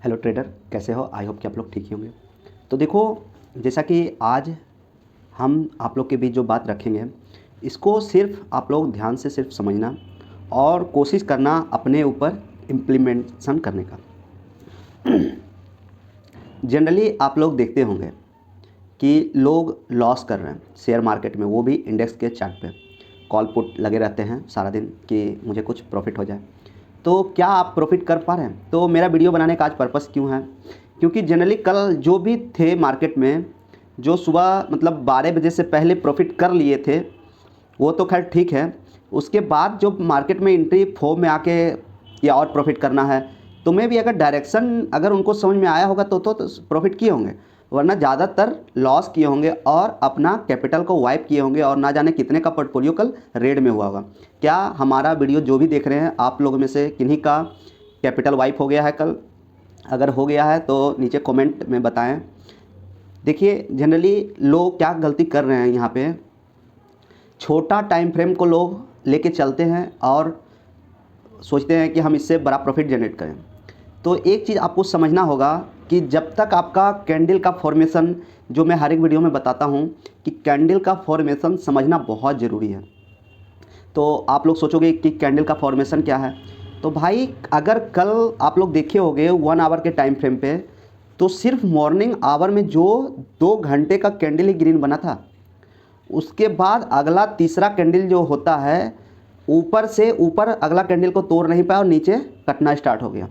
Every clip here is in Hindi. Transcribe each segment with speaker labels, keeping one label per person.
Speaker 1: हेलो ट्रेडर, कैसे हो? आई होप कि आप लोग ठीक ही होंगे। तो देखो, जैसा कि आज हम आप लोग के बीच जो बात रखेंगे, इसको सिर्फ आप लोग ध्यान से सिर्फ समझना और कोशिश करना अपने ऊपर इम्प्लीमेंटेशन करने का। जनरली आप लोग देखते होंगे कि लोग लॉस कर रहे हैं शेयर मार्केट में, वो भी इंडेक्स के चार्ट पे कॉल पुट लगे रहते हैं सारा दिन कि मुझे कुछ प्रॉफिट हो जाए। तो क्या आप प्रॉफिट कर पा रहे हैं? तो मेरा वीडियो बनाने का आज पर्पस क्यों है, क्योंकि जनरली कल जो भी थे मार्केट में, जो सुबह मतलब 12 बजे से पहले प्रॉफिट कर लिए थे, वो तो खैर ठीक है। उसके बाद जो मार्केट में एंट्री फॉर्म में आके या और प्रॉफिट करना है, तुम्हें भी अगर डायरेक्शन अगर उनको समझ में आया होगा तो प्रॉफिट किए होंगे, वरना ज़्यादातर लॉस किए होंगे और अपना कैपिटल को वाइप किए होंगे और ना जाने कितने का पोर्टफोलियो कल रेड में हुआ होगा। क्या हमारा वीडियो जो भी देख रहे हैं आप लोगों में से किन्हीं का कैपिटल वाइप हो गया है कल? अगर हो गया है तो नीचे कमेंट में बताएं। देखिए, जनरली लोग क्या गलती कर रहे हैं यहाँ पे, छोटा टाइम फ्रेम को लोग लेके चलते हैं और सोचते हैं कि हम इससे बड़ा प्रॉफिट जनरेट करें। तो एक चीज़ आपको समझना होगा कि जब तक आपका कैंडल का फॉर्मेशन, जो मैं हर एक वीडियो में बताता हूँ कि कैंडल का फॉर्मेशन समझना बहुत ज़रूरी है। तो आप लोग सोचोगे कि कैंडल का फॉर्मेशन क्या है, तो भाई अगर कल आप लोग देखे होंगे 1 आवर के टाइम फ्रेम पे, तो सिर्फ मॉर्निंग आवर में जो 2 घंटे का कैंडल ही ग्रीन बना था, उसके बाद अगला तीसरा कैंडल जो होता है ऊपर से ऊपर अगला कैंडल को तोड़ नहीं पाया और नीचे कटना स्टार्ट हो गया।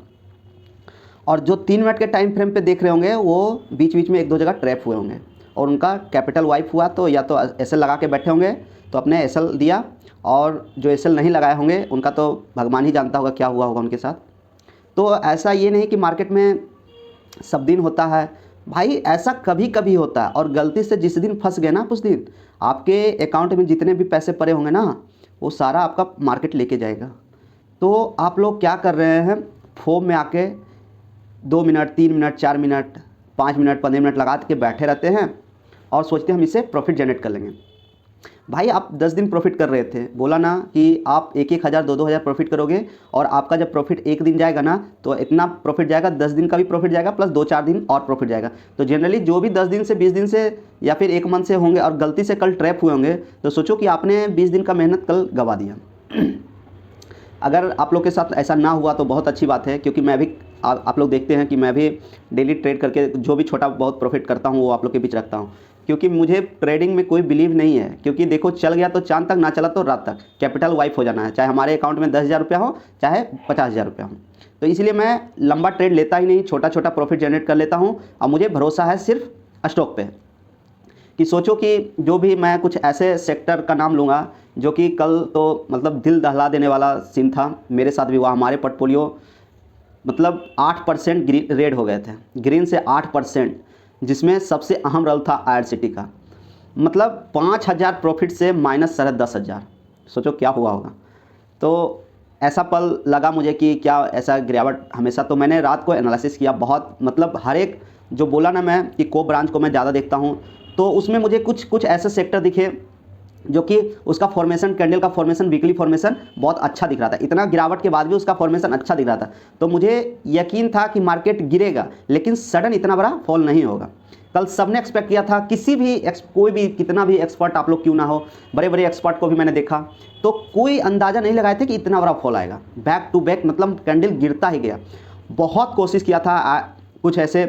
Speaker 1: और जो 3 मिनट के टाइम फ्रेम पे देख रहे होंगे वो बीच बीच में 1-2 जगह ट्रैप हुए होंगे और उनका कैपिटल वाइप हुआ। तो या तो एसएल लगा के बैठे होंगे तो अपने एसएल दिया, और जो एसएल नहीं लगाए होंगे उनका तो भगवान ही जानता होगा क्या हुआ होगा उनके साथ। तो ऐसा ये नहीं कि मार्केट में सब दिन होता है भाई, ऐसा कभी कभी होता है। और गलती से जिस दिन फंस गए ना, उस दिन आपके अकाउंट में जितने भी पैसे पड़े होंगे ना, वो सारा आपका मार्केट लेके जाएगा। तो आप लोग क्या कर रहे हैं, फॉर्म में आके 2 minute 3 minute 4 minute 5 minute 15 minute लगा के बैठे रहते हैं और सोचते हैं हम इससे प्रॉफिट जनरेट कर लेंगे। भाई आप 10 दिन प्रॉफिट कर रहे थे, बोला ना कि आप 1-1 हज़ार 2-2 हज़ार प्रॉफिट करोगे, और आपका जब प्रॉफिट एक दिन जाएगा ना तो इतना प्रॉफिट जाएगा, 10 दिन का भी प्रॉफिट जाएगा प्लस 2-4 दिन और प्रॉफिट जाएगा। तो जनरली जो भी 10 दिन से 20 दिन से या फिर 1 मंथ से होंगे और गलती से कल ट्रैप हुए होंगे, तो सोचो कि आपने 20 दिन का मेहनत कल गवा दिया। अगर आप लोग के साथ ऐसा ना हुआ तो बहुत अच्छी बात है, क्योंकि मैं भी आप लोग देखते हैं कि मैं भी डेली ट्रेड करके जो भी छोटा बहुत प्रॉफिट करता हूँ वो आप लोग के बीच रखता हूँ, क्योंकि मुझे ट्रेडिंग में कोई बिलीव नहीं है। क्योंकि देखो, चल गया तो चांद तक, ना चला तो रात तक, कैपिटल वाइप हो जाना है, चाहे हमारे अकाउंट में 10,000 रुपया हो चाहे 50,000 रुपया हो। तो इसलिए मैं लंबा ट्रेड लेता ही नहीं, छोटा छोटा प्रॉफिट जनरेट कर लेता हूँ। और मुझे भरोसा है सिर्फ स्टॉक पे, कि सोचो कि जो भी मैं कुछ ऐसे सेक्टर का नाम लूँगा जो कि कल तो मतलब दिल दहला देने वाला सीन था, मेरे साथ भी हुआ। हमारे पोर्टफोलियो मतलब 8% रेड हो गए थे, ग्रीन से 8%, जिसमें सबसे अहम रोल था IRCT का। मतलब 5,000 प्रॉफिट से माइनस 10,500। सोचो क्या हुआ होगा। तो ऐसा पल लगा मुझे कि क्या ऐसा गिरावट हमेशा, तो मैंने रात को एनालिसिस किया बहुत, मतलब हर एक जो बोला ना मैं कि को ब्रांच को मैं ज़्यादा देखता हूँ, तो उसमें मुझे कुछ ऐसे सेक्टर दिखे जो कि उसका फॉर्मेशन, कैंडल का फॉर्मेशन, वीकली फॉर्मेशन बहुत अच्छा दिख रहा था। इतना गिरावट के बाद भी उसका फॉर्मेशन अच्छा दिख रहा था, तो मुझे यकीन था कि मार्केट गिरेगा लेकिन सडन इतना बड़ा फॉल नहीं होगा। कल सबने एक्सपेक्ट किया था, किसी भी कोई भी कितना भी एक्सपर्ट आप लोग क्यों ना हो, बड़े बड़े एक्सपर्ट को भी मैंने देखा, तो कोई अंदाज़ा नहीं लगाए थे कि इतना बड़ा फॉल आएगा। बैक टू बैक मतलब कैंडल गिरता ही गया। बहुत कोशिश किया था, कुछ ऐसे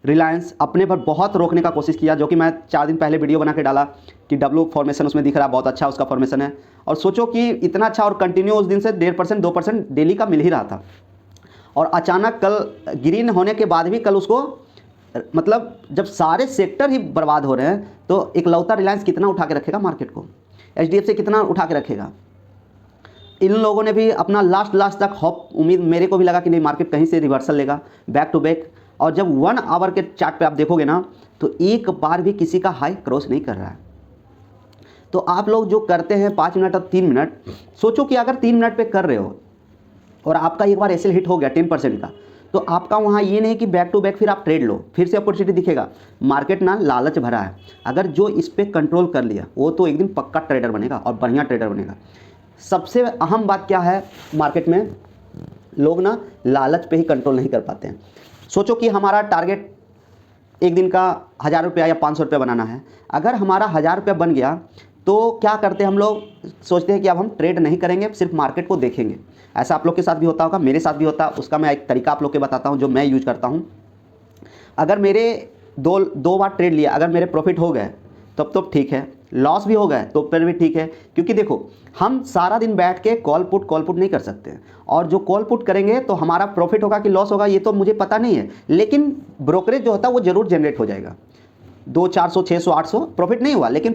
Speaker 1: रिलायंस अपने पर बहुत रोकने का कोशिश किया, जो कि मैं 4 दिन पहले वीडियो बना के डाला कि डब्ल्यू फॉर्मेशन उसमें दिख रहा है, बहुत अच्छा उसका फॉर्मेशन है। और सोचो कि इतना अच्छा, और कंटिन्यू उस दिन से 1.5% 2% डेली का मिल ही रहा था। और अचानक कल ग्रीन होने के बाद भी कल उसको, मतलब जब सारे सेक्टर ही बर्बाद हो रहे हैं तो इकलौता रिलायंस कितना उठा के रखेगा मार्केट को, HDFC कितना उठा के रखेगा। इन लोगों ने भी अपना लास्ट तक होप, उम्मीद मेरे को भी लगा कि नहीं मार्केट कहीं से रिवर्सल लेगा, बैक टू बैक। और जब 1 आवर के चार्ट पे आप देखोगे ना, तो एक बार भी किसी का हाई क्रॉस नहीं कर रहा है। तो आप लोग जो करते हैं 5 मिनट और 3 मिनट, सोचो कि अगर 3 मिनट पे कर रहे हो और आपका एक बार एसएल हिट हो गया 10% का, तो आपका वहाँ ये नहीं कि बैक टू बैक फिर आप ट्रेड लो, फिर से अपॉर्चुनिटी दिखेगा। मार्केट ना लालच भरा है, अगर जो इस पर कंट्रोल कर लिया वो तो एक दिन पक्का ट्रेडर बनेगा और बढ़िया ट्रेडर बनेगा। सबसे अहम बात क्या है मार्केट में, लोग ना लालच पे ही कंट्रोल नहीं कर पाते हैं। सोचो कि हमारा टारगेट एक दिन का 1000 रुपया या 500 रुपया बनाना है। अगर हमारा 1000 रुपया बन गया तो क्या करते हैं हम लोग, सोचते हैं कि अब हम ट्रेड नहीं करेंगे, सिर्फ मार्केट को देखेंगे। ऐसा आप लोग के साथ भी होता होगा, मेरे साथ भी होता है। उसका मैं एक तरीका आप लोग के बताता हूँ जो मैं यूज करता हूँ। अगर मेरे दो बार ट्रेड लिया, अगर मेरे प्रॉफिट हो गए तब तो ठीक है, लॉस भी हो गए तो फिर भी ठीक है। क्योंकि देखो, हम सारा दिन बैठ के कॉल पुट नहीं कर सकते, और जो कॉल पुट करेंगे तो हमारा प्रॉफिट होगा कि लॉस होगा ये तो मुझे पता नहीं है, लेकिन ब्रोकरेज जो होता है वो ज़रूर जनरेट हो जाएगा। 200, 400, 600, 800 प्रॉफिट नहीं हुआ, लेकिन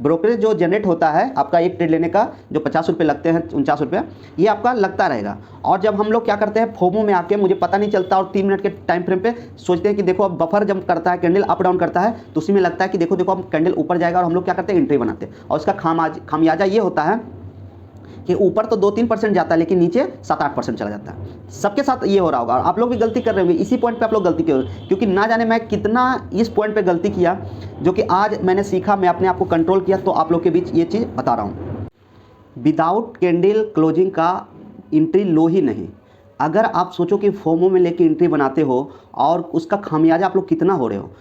Speaker 1: ब्रोकरेज जो जनरेट होता है आपका एक ट्रेड लेने का, जो 50 रुपये लगते हैं, 49 रुपये, ये आपका लगता रहेगा। और जब हम लोग क्या करते हैं, फोमो में आके मुझे पता नहीं चलता और 3 मिनट के टाइम फ्रेम पे सोचते हैं कि देखो अब बफर जब करता है, कैंडल अप डाउन करता है, तो उसी में लगता है कि देखो देखो अब कैंडल ऊपर जाएगा, और हम लोग क्या करते हैं, एंट्री बनाते हैं। और उसका खामियाजा ये होता है कि ऊपर तो 2-3% जाता है, लेकिन नीचे 7-8% चला जाता है। सबके साथ ये हो रहा होगा, आप लोग भी गलती कर रहे होंगे। इसी पॉइंट पे आप लोग गलती क्यों, क्योंकि ना जाने मैं कितना इस पॉइंट पे गलती किया, जो कि आज मैंने सीखा, मैं अपने आप को कंट्रोल किया, तो आप लोग के बीच ये चीज़ बता रहा हूँ। विदाउट कैंडल क्लोजिंग का एंट्री लो ही नहीं। अगर आप सोचो कि फोमो में लेके एंट्री बनाते हो और उसका खामियाजा आप लोग कितना हो रहे हो,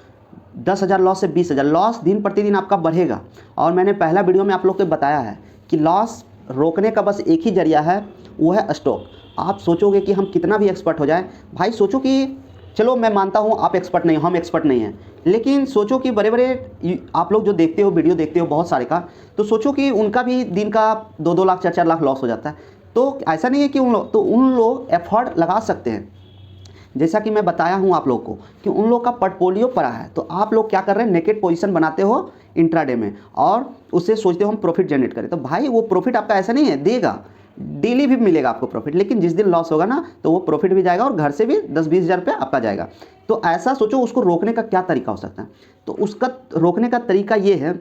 Speaker 1: 10,000 लॉस से 20,000 लॉस दिन प्रतिदिन आपका बढ़ेगा। और मैंने पहला वीडियो में आप लोग को बताया है कि लॉस रोकने का बस एक ही जरिया है, वो है स्टॉक। आप सोचोगे कि हम कितना भी एक्सपर्ट हो जाए, भाई सोचो कि चलो मैं मानता हूँ आप एक्सपर्ट नहीं हो, हम एक्सपर्ट नहीं हैं, लेकिन सोचो कि बड़े बड़े आप लोग जो देखते हो, वीडियो देखते हो बहुत सारे का, तो सोचो कि उनका भी दिन का 2-2 लाख 4-4 लाख लॉस हो जाता है। तो ऐसा नहीं है कि उन लोग एफर्ट लगा सकते हैं। जैसा कि मैं बताया हूँ आप लोग को कि उन लोग का पोर्टफोलियो पड़ा है, तो आप लोग क्या कर रहे हैं, नेकेड पोजीशन बनाते हो इंट्राडे में और उससे सोचते हो हम प्रॉफिट जनरेट करें। तो भाई वो प्रॉफिट आपका ऐसा नहीं है, देगा डेली भी मिलेगा आपको प्रॉफिट, लेकिन जिस दिन लॉस होगा ना तो वो प्रॉफिट भी जाएगा और घर से भी 10-20 हज़ार रुपये आपका जाएगा। तो ऐसा सोचो, उसको रोकने का क्या तरीका हो सकता है। तो उसका रोकने का तरीका ये है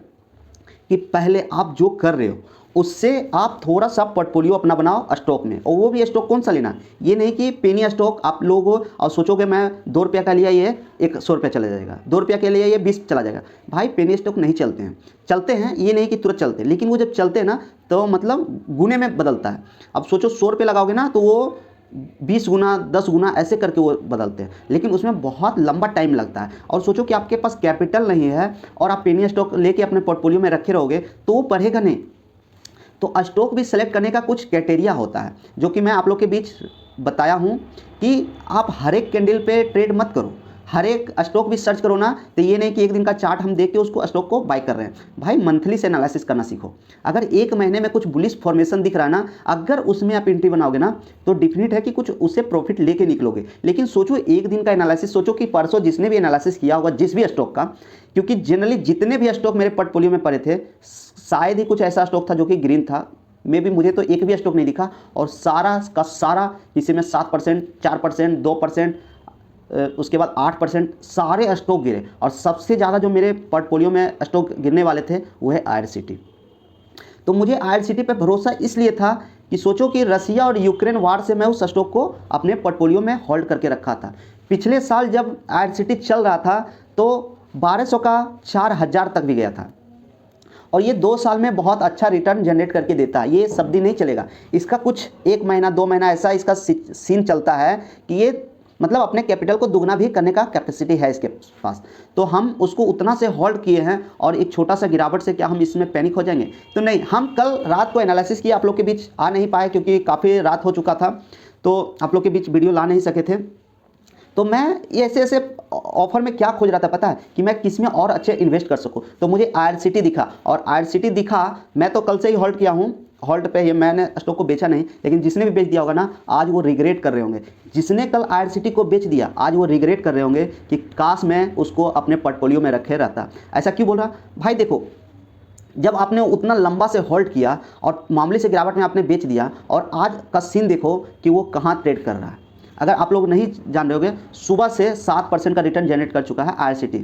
Speaker 1: कि पहले आप जो कर रहे हो उससे आप थोड़ा सा पोर्टफोलियो अपना बनाओ स्टॉक में, और वो भी स्टॉक कौन सा लेना, ये नहीं कि पेनी स्टॉक आप लोग और सोचोगे मैं 2 रुपये का लिया ये 100 रुपये चला जाएगा, 2 रुपये के लिए ये 20 चला जाएगा। भाई पेनी स्टॉक नहीं चलते हैं, चलते हैं ये नहीं कि तुरंत चलते, लेकिन वो जब चलते हैं ना तो मतलब गुने में बदलता है। अब सोचो 100 रुपये लगाओगे ना तो वो 20 गुना 10 गुना ऐसे करके वो बदलते हैं, लेकिन उसमें बहुत लंबा टाइम लगता है। और सोचो कि आपके पास कैपिटल नहीं है और आप पेनी स्टॉक लेके अपने पोर्टफोलियो में रखे रहोगे तो वो बढ़ेगा नहीं। तो स्टॉक भी सेलेक्ट करने का कुछ क्राइटेरिया होता है, जो कि मैं आप लोग के बीच बताया हूँ कि आप हर एक कैंडल पे ट्रेड मत करो, हर एक स्टॉक भी सर्च करो ना। तो ये नहीं कि एक दिन का चार्ट हम देख के उसको स्टॉक को बाय कर रहे हैं। भाई मंथली से एनालिसिस करना सीखो। अगर एक महीने में कुछ बुलिश फॉर्मेशन दिख रहा है ना, अगर उसमें आप एंट्री बनाओगे ना तो डिफिनिट है कि कुछ उससे प्रॉफिट लेके निकलोगे। लेकिन सोचो एक दिन का एनालिसिस, सोचो कि परसों जिसने भी एनालिसिस किया होगा जिस भी स्टॉक का, क्योंकि जनरली जितने भी स्टॉक मेरे पोर्टफोलियो में पड़े थे शायद ही कुछ ऐसा स्टॉक था जो कि ग्रीन था, मे भी मुझे तो एक भी स्टॉक नहीं दिखा, और सारा का सारा इसी में 7%, 4%, 2%, उसके बाद 8% सारे स्टॉक गिरे। और सबसे ज़्यादा जो मेरे पोर्टफोलियो में स्टॉक गिरने वाले थे वो है IRCT। तो मुझे IRCT पे भरोसा इसलिए था कि सोचो कि रसिया और यूक्रेन वार से मैं उस स्टॉक को अपने पोर्टफोलियो में होल्ड करके रखा था। पिछले साल जब IRCT चल रहा था तो 1200 का 4000 तक भी गया था, और ये 2 साल में बहुत अच्छा रिटर्न जनरेट करके देता है। ये सब दिन नहीं चलेगा, इसका कुछ 1 महीना 2 महीना ऐसा इसका सीन चलता है कि ये मतलब अपने कैपिटल को दुगना भी करने का कैपेसिटी है इसके पास। तो हम उसको उतना से होल्ड किए हैं, और एक छोटा सा गिरावट से क्या हम इसमें पैनिक हो जाएंगे, तो नहीं। हम कल रात को एनालिसिस किया, आप लोग के बीच आ नहीं पाए क्योंकि काफ़ी रात हो चुका था, तो आप लोग के बीच वीडियो ला नहीं सके थे। तो मैं ये ऐसे ऑफर में क्या खोज रहा था पता है, कि मैं किस में और अच्छे इन्वेस्ट कर सकूं। तो मुझे IRCT दिखा, और IRCT दिखा, मैं तो कल से ही होल्ड किया हूं, होल्ड पे ही मैंने स्टॉक को बेचा नहीं, लेकिन जिसने भी बेच दिया होगा ना आज वो रिग्रेट कर रहे होंगे। जिसने कल IRCT को बेच दिया आज वो रिग्रेट कर रहे होंगे कि काश मैं उसको अपने पोर्टफोलियो में रखे रहता। ऐसा क्यों बोल रहा भाई, देखो जब आपने उतना लंबा से होल्ड किया और मामूली से गिरावट में आपने बेच दिया, और आज का सीन देखो कि वो कहाँ ट्रेड कर रहा है। अगर आप लोग नहीं जान रहे होगे, सुबह से 7% का रिटर्न जनरेट कर चुका है IRCT।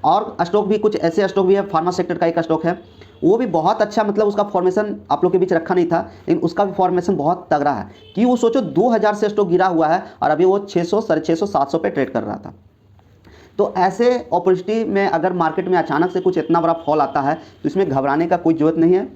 Speaker 1: और स्टॉक भी कुछ ऐसे स्टॉक भी है, फार्मा सेक्टर का एक स्टॉक है, वो भी बहुत अच्छा, मतलब उसका फॉर्मेशन आप लोग के बीच रखा नहीं था, लेकिन उसका भी फॉर्मेशन बहुत तगड़ा है कि वो सोचो 2000 से स्टॉक गिरा हुआ है और अभी वो 600, 650, 700 पे ट्रेड कर रहा था। तो ऐसे अपॉर्चुनिटी में अगर मार्केट में अचानक से कुछ इतना बड़ा फॉल आता है तो इसमें घबराने का कोई जरूरत नहीं है।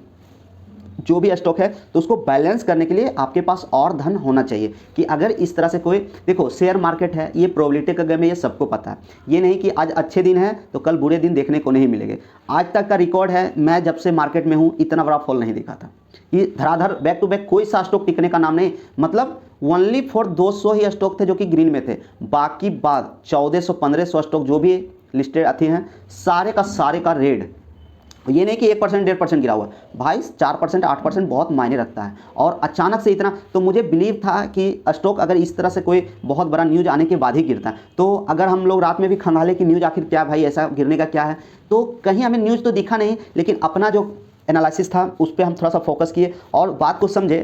Speaker 1: जो भी स्टॉक है, तो उसको बैलेंस करने के लिए आपके पास और धन होना चाहिए कि अगर इस तरह से कोई, देखो शेयर मार्केट है, ये प्रोबेबिलिटी का गेम है, ये सबको पता है। ये नहीं कि आज अच्छे दिन है तो कल बुरे दिन देखने को नहीं मिलेंगे। आज तक का रिकॉर्ड है, मैं जब से मार्केट में हूँ इतना बड़ा फॉल नहीं देखा था। ये धड़ाधड़ बैक टू बैक कोई सा स्टॉक टिकने का नाम नहीं, मतलब ओनली फॉर 200 ही स्टॉक थे जो कि ग्रीन में थे, बाकी बाद 1400-1500 स्टॉक जो भी लिस्टेड आती हैं सारे का सारे का रेड। ये नहीं कि 1% 1.5% गिरा हुआ भाई, 4% 8% बहुत मायने रखता है। और अचानक से इतना, तो मुझे बिलीव था कि स्टॉक अगर इस तरह से कोई बहुत बड़ा न्यूज़ आने के बाद ही गिरता है, तो अगर हम लोग रात में भी खंगाले कि न्यूज़ आखिर क्या भाई, ऐसा गिरने का क्या है, तो कहीं हमें न्यूज़ तो दिखा नहीं, लेकिन अपना जो एनालिसिस था उस पर हम थोड़ा सा फोकस किए और बात को समझे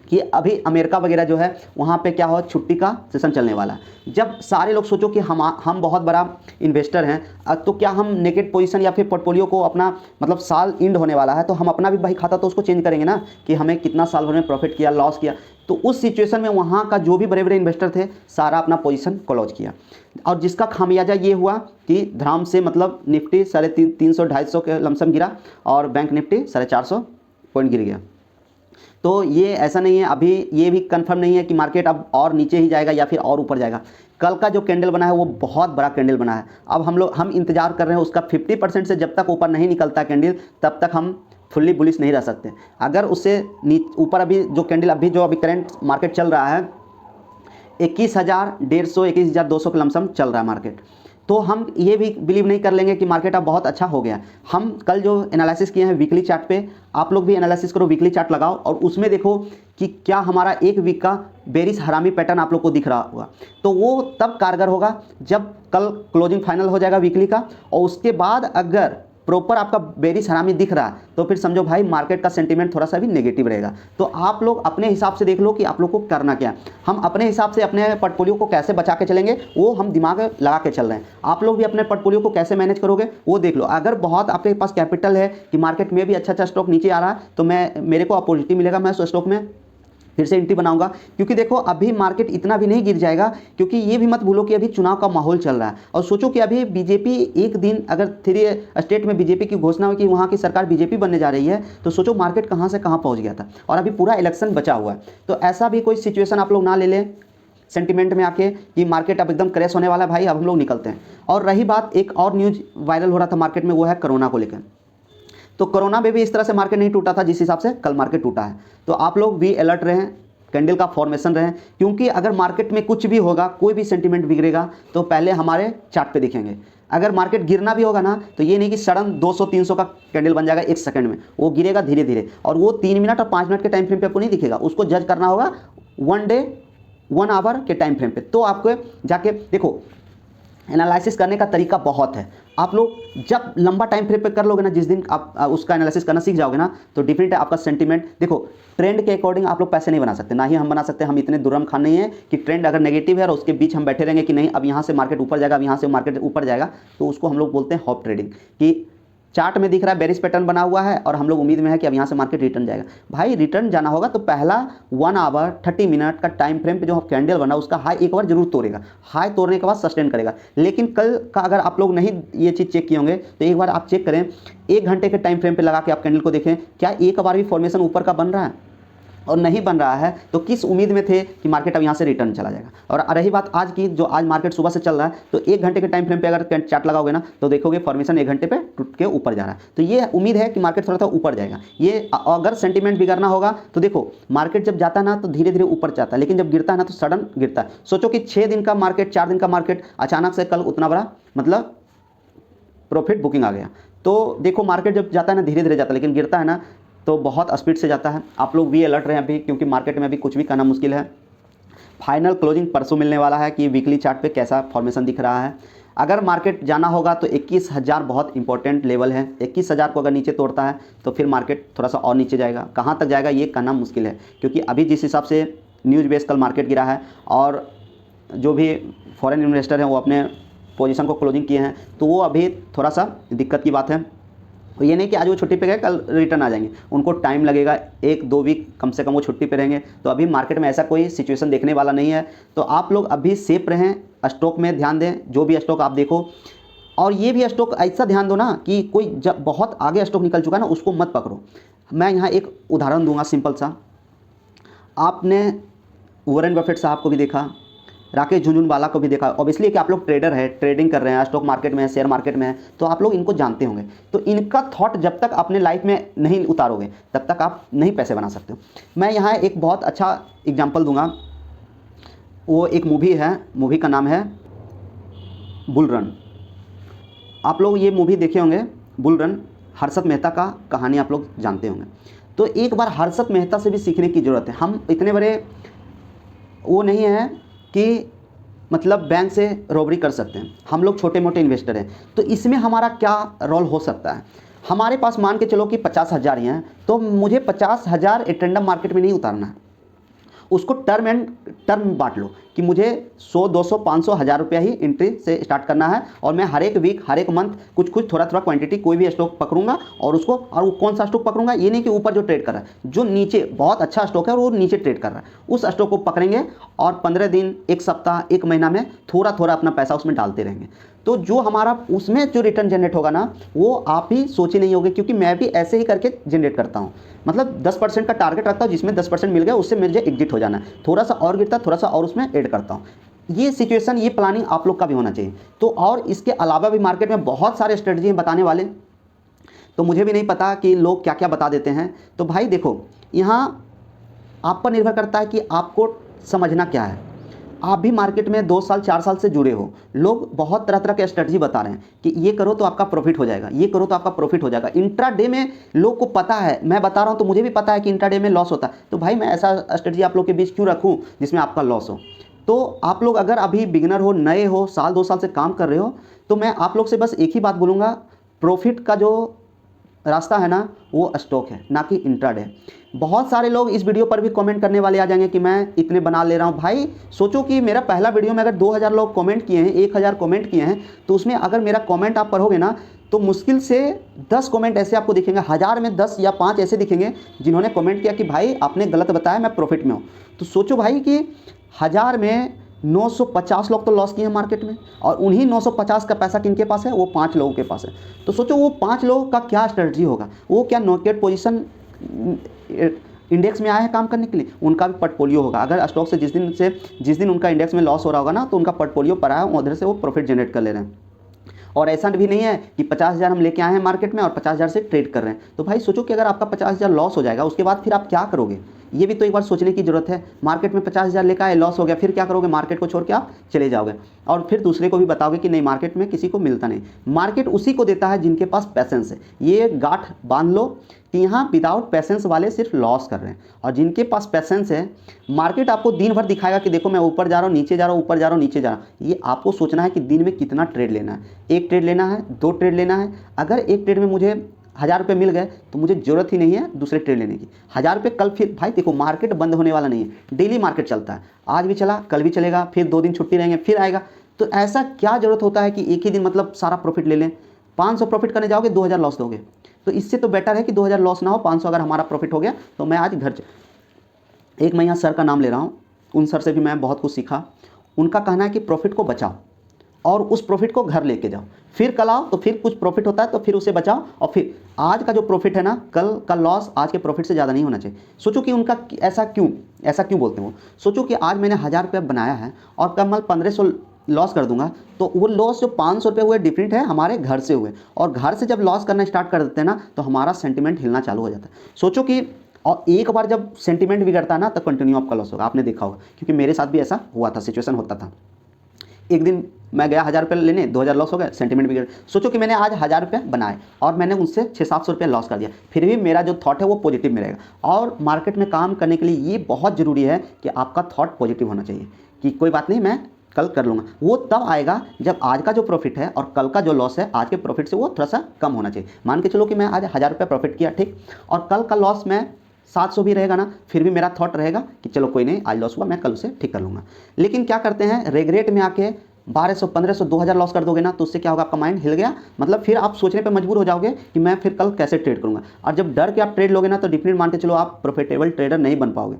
Speaker 1: कि अभी अमेरिका वगैरह जो है वहाँ पे क्या हो, छुट्टी का सेशन चलने वाला है। जब सारे लोग सोचो कि हम बहुत बड़ा इन्वेस्टर हैं, तो क्या हम नेकेड पोजीशन या फिर पोर्टफोलियो को अपना, मतलब साल एंड होने वाला है तो हम अपना भी भाई खाता तो उसको चेंज करेंगे ना कि हमें कितना साल भर में प्रॉफिट किया, लॉस किया। तो उस सिचुएशन में वहाँ का जो भी बड़े बड़े इन्वेस्टर थे सारा अपना पोजीशन क्लोज किया, और जिसका खामियाजा ये हुआ कि धड़ाम से मतलब निफ्टी 350-250 के लमसम गिरा और बैंक निफ्टी 450 पॉइंट गिर गया। तो ये ऐसा नहीं है, अभी ये भी कंफर्म नहीं है कि मार्केट अब और नीचे ही जाएगा या फिर और ऊपर जाएगा। कल का जो कैंडल बना है वो बहुत बड़ा कैंडल बना है। अब हम इंतजार कर रहे हैं उसका 50% से जब तक ऊपर नहीं निकलता कैंडल तब तक हम फुल्ली बुलिश नहीं रह सकते। अगर उससे ऊपर अभी जो कैंडल अभी करंट मार्केट चल रहा है 21,150 21,200 के लमसम चल रहा है मार्केट, तो हम ये भी बिलीव नहीं कर लेंगे कि मार्केट अब बहुत अच्छा हो गया। हम कल जो एनालिसिस किए हैं वीकली चार्ट पे, आप लोग भी एनालिसिस करो, वीकली चार्ट लगाओ और उसमें देखो कि क्या हमारा एक वीक का बेरिश हरामी पैटर्न आप लोग को दिख रहा होगा। तो वो तब कारगर होगा जब कल क्लोजिंग फाइनल हो जाएगा वीकली का, और उसके बाद अगर प्रॉपर आपका बेरिश हरामी दिख रहा है तो फिर समझो भाई मार्केट का सेंटीमेंट थोड़ा सा भी नेगेटिव रहेगा। तो आप लोग अपने हिसाब से देख लो कि आप लोग को करना क्या है। हम अपने हिसाब से अपने पोर्टफोलियो को कैसे बचा के चलेंगे वो हम दिमाग लगा के चल रहे हैं। आप लोग भी अपने पोर्टफोलियो को कैसे मैनेज करोगे वो देख लो। अगर बहुत आपके पास कैपिटल है कि मार्केट में भी अच्छा स्टॉक नीचे आ रहा है तो मेरे को अपॉर्चुनिटी मिलेगा, मैं उस स्टॉक में फिर से एंट्री बनाऊंगा। क्योंकि देखो अभी मार्केट इतना भी नहीं गिर जाएगा, क्योंकि ये भी मत भूलो कि अभी चुनाव का माहौल चल रहा है। और सोचो कि अभी बीजेपी एक दिन अगर 3 स्टेट में बीजेपी की घोषणा हुई कि वहाँ की सरकार बीजेपी बनने जा रही है, तो सोचो मार्केट कहाँ से कहाँ पहुँच गया था, और अभी पूरा इलेक्शन बचा हुआ है। तो ऐसा भी कोई सिचुएशन आप लोग ना ले लें सेंटिमेंट में आके कि मार्केट अब एकदम क्रैश होने वाला है। भाई अब हम लोग निकलते हैं। और रही बात, एक और न्यूज़ वायरल हो रहा था मार्केट में, वो है कोरोना को लेकर। तो कोरोना में भी इस तरह से मार्केट नहीं टूटा था जिस हिसाब से कल मार्केट टूटा है। तो आप लोग भी अलर्ट रहें, कैंडल का फॉर्मेशन रहें, क्योंकि अगर मार्केट में कुछ भी होगा, कोई भी सेंटीमेंट बिगड़ेगा तो पहले हमारे चार्ट पे दिखेंगे। अगर मार्केट गिरना भी होगा ना तो ये नहीं कि सडन 200-300 का कैंडल बन जाएगा एक सेकंड में, वो गिरेगा धीरे धीरे, और वो 3 मिनट और 5 मिनट के टाइम फ्रेम पे आपको नहीं दिखेगा। उसको जज करना होगा 1 डे 1 आवर के टाइम फ्रेम पे। तो आपको जाके देखो एनालिसिस करने का तरीका बहुत है। आप लोग जब लंबा टाइम फ्रेम पे कर लोगे ना, जिस दिन आप उसका एनालिसिस करना सीख जाओगे ना, तो डिफरेंट है आपका सेंटीमेंट। देखो ट्रेंड के अकॉर्डिंग आप लोग पैसे नहीं बना सकते, ना ही हम बना सकते। हम इतने दुर्रम खान नहीं है कि ट्रेंड अगर नेगेटिव है और उसके बीच हम बैठे रहेंगे कि नहीं अब यहाँ से मार्केट ऊपर जाएगा, अब यहाँ से मार्केट ऊपर जाएगा, तो उसको हम लोग बोलते हैं हॉप ट्रेडिंग। कि चार्ट में दिख रहा है बेरिश पैटर्न बना हुआ है और हम लोग उम्मीद में है कि अब यहाँ से मार्केट रिटर्न जाएगा। भाई रिटर्न जाना होगा तो पहला 1 आवर 30 मिनट का टाइम फ्रेम पे जो कैंडल बना उसका हाई एक बार जरूर तोड़ेगा, हाई तोड़ने के बाद सस्टेन करेगा। लेकिन कल का अगर आप लोग नहीं ये चीज़ चेक किए होंगे तो एक बार आप चेक करें, 1 घंटे के टाइम फ्रेम पे लगा के आप कैंडल को देखें, क्या एक बार भी फॉर्मेशन ऊपर का बन रहा है? और नहीं बन रहा है तो किस उम्मीद में थे कि मार्केट अब यहाँ से रिटर्न चला जाएगा। और रही बात आज की, जो आज मार्केट सुबह से चल रहा है, तो 1 घंटे के टाइम फ्रेम पे अगर चार्ट लगाओगे ना तो देखोगे फॉर्मेशन 1 घंटे पे टूट के ऊपर जा रहा है। तो ये उम्मीद है कि मार्केट थोड़ा सा ऊपर जाएगा। ये अगर सेंटीमेंट बिगड़ना होगा तो देखो मार्केट जब जाता है ना तो धीरे धीरे ऊपर जाता है, लेकिन जब गिरता है ना तो सडन गिरता है। सोचो कि 6 दिन का मार्केट, 4 दिन का मार्केट, अचानक से कल उतना बड़ा मतलब प्रॉफिट बुकिंग आ गया। तो देखो मार्केट जब जाता है ना धीरे धीरे जाता है, लेकिन गिरता है ना तो बहुत स्पीड से जाता है। आप लोग भी अलर्ट रहें अभी, क्योंकि मार्केट में अभी कुछ भी कहना मुश्किल है। फाइनल क्लोजिंग परसों मिलने वाला है कि वीकली चार्ट पे कैसा फॉर्मेशन दिख रहा है। अगर मार्केट जाना होगा तो 21,000 बहुत इंपॉर्टेंट लेवल है। 21,000 को अगर नीचे तोड़ता है तो फिर मार्केट थोड़ा सा और नीचे जाएगा। कहाँ तक जाएगा ये कहना मुश्किल है, क्योंकि अभी जिस हिसाब से न्यूज़ बेस कल मार्केट गिरा है और जो भी फॉरेन इन्वेस्टर हैं वो अपने पोजीशन को क्लोजिंग किए हैं, तो वो अभी थोड़ा सा दिक्कत की बात है। तो ये नहीं कि आज वो छुट्टी पे गए कल रिटर्न आ जाएंगे, उनको टाइम लगेगा, 1-2 वीक कम से कम वो छुट्टी पे रहेंगे। तो अभी मार्केट में ऐसा कोई सिचुएशन देखने वाला नहीं है। तो आप लोग अभी सेफ रहें, स्टॉक में ध्यान दें। जो भी स्टॉक आप देखो और ये भी स्टॉक ऐसा ध्यान दो ना कि कोई जब बहुत आगे स्टॉक निकल चुका है ना उसको मत पकड़ो। मैं यहाँ एक उदाहरण दूंगा सिंपल सा। आपने वॉरेन बफेट साहब को भी देखा, राकेश झुनझुनवाला को भी देखा, ऑब्वियसली कि आप लोग ट्रेडर है, ट्रेडिंग कर रहे हैं, स्टॉक मार्केट में है, शेयर मार्केट में है, तो आप लोग इनको जानते होंगे। तो इनका थॉट जब तक अपने लाइफ में नहीं उतारोगे तब तक आप नहीं पैसे बना सकते हो। मैं यहाँ एक बहुत अच्छा एग्जाम्पल दूंगा। वो एक मूवी है, मूवी का नाम है बुल रन। आप लोग ये मूवी देखे होंगे, बुल रन, हर्षद मेहता का कहानी आप लोग जानते होंगे। तो एक बार हर्षद मेहता से भी सीखने की ज़रूरत है। हम इतने बड़े वो नहीं है कि मतलब बैंक से रॉबरी कर सकते हैं, हम लोग छोटे मोटे इन्वेस्टर हैं। तो इसमें हमारा क्या रोल हो सकता है? हमारे पास मान के चलो कि 50,000 ही हैं, तो मुझे 50,000 एक रैंडम मार्केट में नहीं उतारना है, उसको टर्म बांट लो कि मुझे 100, 200, 500, 1000 रुपया ही एंट्री से स्टार्ट करना है, और मैं हर एक वीक, हर एक मंथ कुछ थोड़ा क्वांटिटी कोई भी स्टॉक पकड़ूंगा, और उसको, और वो कौन सा स्टॉक पकड़ूंगा, ये नहीं कि ऊपर जो ट्रेड कर रहा है, जो नीचे बहुत अच्छा स्टॉक है और वो नीचे ट्रेड कर रहा है, उस स्टॉक को पकड़ेंगे और 15 दिन, एक सप्ताह, एक महीना में थोड़ा थोड़ा अपना पैसा उसमें डालते रहेंगे। तो जो हमारा उसमें जो रिटर्न जनरेट होगा ना, वो आप ही सोचे नहीं होगे, क्योंकि मैं भी ऐसे ही करके जनरेट करता हूँ। मतलब 10% का टारगेट रखता हूँ, जिसमें 10% मिल गया उससे मुझे एग्जिट हो जाना है, थोड़ा सा और गिरता, थोड़ा सा और उसमें ऐड करता हूँ। ये सिचुएशन, ये प्लानिंग आप लोग का भी होना चाहिए। तो और इसके अलावा भी मार्केट में बहुत सारे स्ट्रेटजी बताने वाले, तो मुझे भी नहीं पता कि लोग क्या क्या बता देते हैं। तो भाई देखो, यहाँ आप पर निर्भर करता है कि आपको समझना क्या है। आप भी मार्केट में 2 साल 4 साल से जुड़े हो, लोग बहुत तरह तरह के स्ट्रेटजी बता रहे हैं कि ये करो तो आपका प्रॉफिट हो जाएगा, ये करो तो आपका प्रॉफिट हो जाएगा। इंट्राडे में लोग को पता है, मैं बता रहा हूँ तो मुझे भी पता है कि इंट्राडे में लॉस होता है, तो भाई मैं ऐसा स्ट्रेटजी आप लोग के बीच क्यों रखूँ जिसमें आपका लॉस हो। तो आप लोग अगर अभी बिगिनर हो, नए हो, साल 2 साल से काम कर रहे हो, तो मैं आप लोग से बस एक ही बात बोलूँगा, प्रॉफिट का जो रास्ता है ना वो स्टॉक है, ना कि इंट्राडे। बहुत सारे लोग इस वीडियो पर भी कमेंट करने वाले आ जाएंगे कि मैं इतने बना ले रहा हूँ। भाई सोचो कि मेरा पहला वीडियो में अगर 2000 लोग कमेंट किए हैं, 1000 कमेंट किए हैं, तो उसमें अगर मेरा कमेंट आप पढ़ोगे ना, तो मुश्किल से 10 कमेंट ऐसे आपको दिखेंगे, 1000 में 10 या 5 ऐसे दिखेंगे जिन्होंने कमेंट किया कि भाई आपने गलत बताया, मैं प्रॉफिट में हूँ। तो सोचो भाई कि 1000 में 950 लोग तो लॉस किए हैं मार्केट में, और उन्हीं 950 का पैसा किनके पास है? वो 5 लोगों के पास है। तो सोचो वो 5 लोगों का क्या स्ट्रेटजी होगा। वो क्या नॉकेट पोजीशन इंडेक्स में आए हैं काम करने के लिए? उनका भी पोर्टफोलियो होगा। अगर स्टॉक से जिस दिन उनका इंडेक्स में लॉस हो रहा होगा ना, तो उनका पोर्टफोलियो पड़ा है, उधर से वो प्रॉफिट जनरेट कर ले रहे हैं। और ऐसा भी नहीं है कि 50,000 हम लेके आए हैं मार्केट में और 50,000 से ट्रेड कर रहे हैं। तो भाई सोचो कि अगर आपका 50,000 लॉस हो जाएगा, उसके बाद फिर आप क्या करोगे? ये भी तो एक बार सोचने की जरूरत है। मार्केट में 50,000 लेकर आए, लॉस हो गया, फिर क्या करोगे? मार्केट को छोड़ के आप चले जाओगे, और फिर दूसरे को भी बताओगे कि नहीं, मार्केट में किसी को मिलता नहीं। मार्केट उसी को देता है जिनके पास पैसेंस है। ये गांठ बांध लो कि यहाँ विदाउट पैसेंस वाले सिर्फ लॉस कर रहे हैं, और जिनके पास पैसेंस है, मार्केट आपको दिन भर दिखाएगा कि देखो मैं ऊपर जा रहा हूँ, नीचे जा रहा हूँ, ऊपर जा रहा हूँ, नीचे जा रहा हूँ। ये आपको सोचना है कि दिन में कितना ट्रेड लेना है। 1 ट्रेड लेना है, 2 ट्रेड लेना है। अगर 1 ट्रेड में मुझे 1000 रुपये मिल गए तो मुझे ज़रूरत ही नहीं है दूसरे ट्रेड लेने की। 1000 रुपये कल फिर, भाई देखो मार्केट बंद होने वाला नहीं है, डेली मार्केट चलता है। आज भी चला, कल भी चलेगा, फिर 2 दिन छुट्टी रहेंगे, फिर आएगा। तो ऐसा क्या ज़रूरत होता है कि एक ही दिन मतलब सारा प्रॉफिट ले लें? 500 प्रॉफिट करने जाओगे, 2000 लॉस दोगे। तो इससे तो बेटर है कि 2000 लॉस ना हो, 500 अगर हमारा प्रॉफिट हो गया तो मैं आज घर एक मैं यहाँ सर का नाम ले रहा हूँ, उन सर से भी मैं बहुत कुछ सीखा। उनका कहना है कि प्रॉफिट को बचाओ और उस प्रॉफिट को घर लेके जाओ, फिर कल आओ तो फिर कुछ प्रॉफिट होता है तो फिर उसे बचाओ, और फिर आज का जो प्रॉफिट है ना, कल का लॉस आज के प्रॉफिट से ज़्यादा नहीं होना चाहिए। सोचो कि उनका ऐसा क्यों बोलते हैं वो। सोचो कि आज मैंने 1000 रुपये बनाया है और कल मैं 1500 लॉस कर दूंगा, तो वो लॉस जो 500 रुपये हुए डिफरेंट है हमारे घर से हुए, और घर से जब लॉस करना स्टार्ट कर देते हैं ना, तो हमारा सेंटिमेंट हिलना चालू हो जाता है। सोचो कि, और एक बार जब सेंटिमेंट बिगड़ता है ना, तो कंटिन्यू आपका लॉस होगा। आपने देखा होगा, क्योंकि मेरे साथ भी ऐसा हुआ था, सिचुएशन होता था। एक दिन मैं गया 1000 रुपये लेने, 2000 लॉस हो गए, सेंटिमेंट बिगड़। सोचो कि मैंने आज 1000 रुपये बनाए और मैंने उनसे 600-700 रुपये लॉस कर दिया, फिर भी मेरा जो थॉट है वो पॉजिटिव में रहेगा। और मार्केट में काम करने के लिए ये बहुत ज़रूरी है कि आपका थॉट पॉजिटिव होना चाहिए कि कोई बात नहीं, मैं कल कर लूँगा। वो तब आएगा जब आज का जो प्रॉफिट है और कल का जो लॉस है आज के प्रॉफिट से वो थोड़ा सा कम होना चाहिए। मान के चलो कि मैं आज 1000 रुपये प्रॉफिट किया, ठीक, और कल का लॉस मैं 700 भी रहेगा ना, फिर भी मेरा थॉट रहेगा कि चलो कोई नहीं, आज लॉस हुआ, मैं कल उसे ठीक कर लूँगा। लेकिन क्या करते हैं, रेगरेट में आके 1200, 1500, 2000 लॉस कर दोगे ना, तो उससे क्या होगा, आपका माइंड हिल गया। मतलब फिर आप सोचने पे मजबूर हो जाओगे कि मैं फिर कल कैसे ट्रेड करूँगा। और जब डर के आप ट्रेड लोगे ना, तो डिफरेंट मान के चलो आप प्रॉफिटेबल ट्रेडर नहीं बन पाओगे।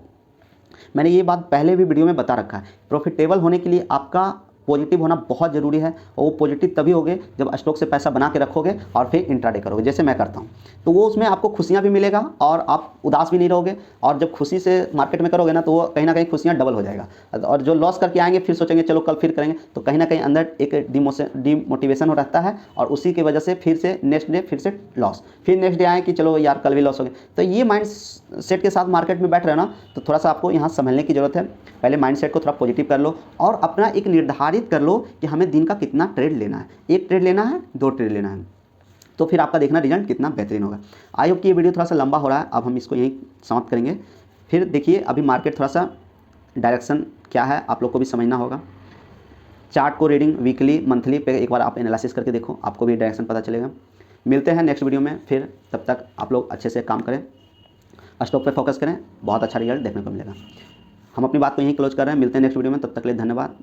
Speaker 1: मैंने ये बात पहले भी वीडियो में बता रखा है। प्रॉफिटेबल होने के लिए आपका पॉजिटिव होना बहुत ज़रूरी है, और वो पॉजिटिव तभी होगे जब स्टॉक से पैसा बना के रखोगे और फिर इंट्राडे करोगे, जैसे मैं करता हूँ। तो वो उसमें आपको खुशियाँ भी मिलेगा और आप उदास भी नहीं रहोगे, और जब खुशी से मार्केट में करोगे ना तो वो कहीं ना कहीं खुशियाँ डबल हो जाएगा। और जो लॉस करके आएंगे फिर सोचेंगे चलो कल फिर करेंगे, तो कहीं ना कहीं अंदर एक डिमोटिवेशन हो रहता है, और उसी की वजह से फिर से नेक्स्ट डे फिर से लॉस, फिर नेक्स्ट डे आए कि चलो यार कल भी लॉस हो गया। तो ये माइंड सेट के साथ मार्केट में बैठ रहे हो ना, तो थोड़ा सा आपको यहाँ संभलने की ज़रूरत है। पहले माइंडसेट को थोड़ा पॉजिटिव कर लो और अपना एक निर्धारित कर लो कि हमें दिन का कितना ट्रेड लेना है, 1 ट्रेड लेना है, 2 ट्रेड लेना है, तो फिर आपका देखना रिजल्ट कितना बेहतरीन होगा। आई होप कि ये वीडियो थोड़ा सा लंबा हो रहा है, अब हम इसको यहीं समाप्त करेंगे। फिर देखिए अभी मार्केट थोड़ा सा डायरेक्शन क्या है आप लोग को भी समझना होगा। चार्ट को रीडिंग वीकली मंथली पे एक बार आप एनालिसिस करके देखो, आपको भी डायरेक्शन पता चलेगा। मिलते हैं नेक्स्ट वीडियो में फिर, तब तक आप लोग अच्छे से काम करें, स्टॉक पे फोकस करें, बहुत अच्छा रिजल्ट देखने को मिलेगा। हम अपनी बात को यहीं क्लोज कर रहे हैं, मिलते हैं नेक्स्ट वीडियो में, तब तक के लिए धन्यवाद।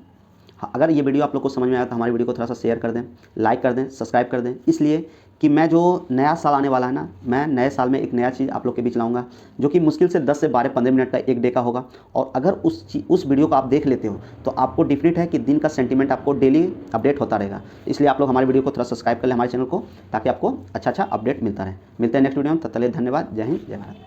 Speaker 1: हाँ, अगर ये वीडियो आप लोग को समझ में आया तो हमारी वीडियो को थोड़ा सा शेयर कर दें, लाइक कर दें, सब्सक्राइब कर दें, इसलिए कि मैं जो नया साल आने वाला है ना, मैं नए साल में एक नया चीज़ आप लोग के बीच लाऊंगा, जो कि मुश्किल से 10 से 12-15 मिनट का एक डे का होगा। और अगर उस वीडियो को आप देख लेते हो तो आपको डेफिनेट है कि दिन का सेंटीमेंट आपको डेली अपडेट होता रहेगा। इसलिए आप लोग हमारी वीडियो को थोड़ा सब्सक्राइब कर लें हमारे चैनल को, ताकि आपको अच्छा अच्छा अपडेट मिलता रहे। मिलते हैं नेक्स्ट वीडियो में, तब तक के लिए धन्यवाद। जय हिंद, जय भारत।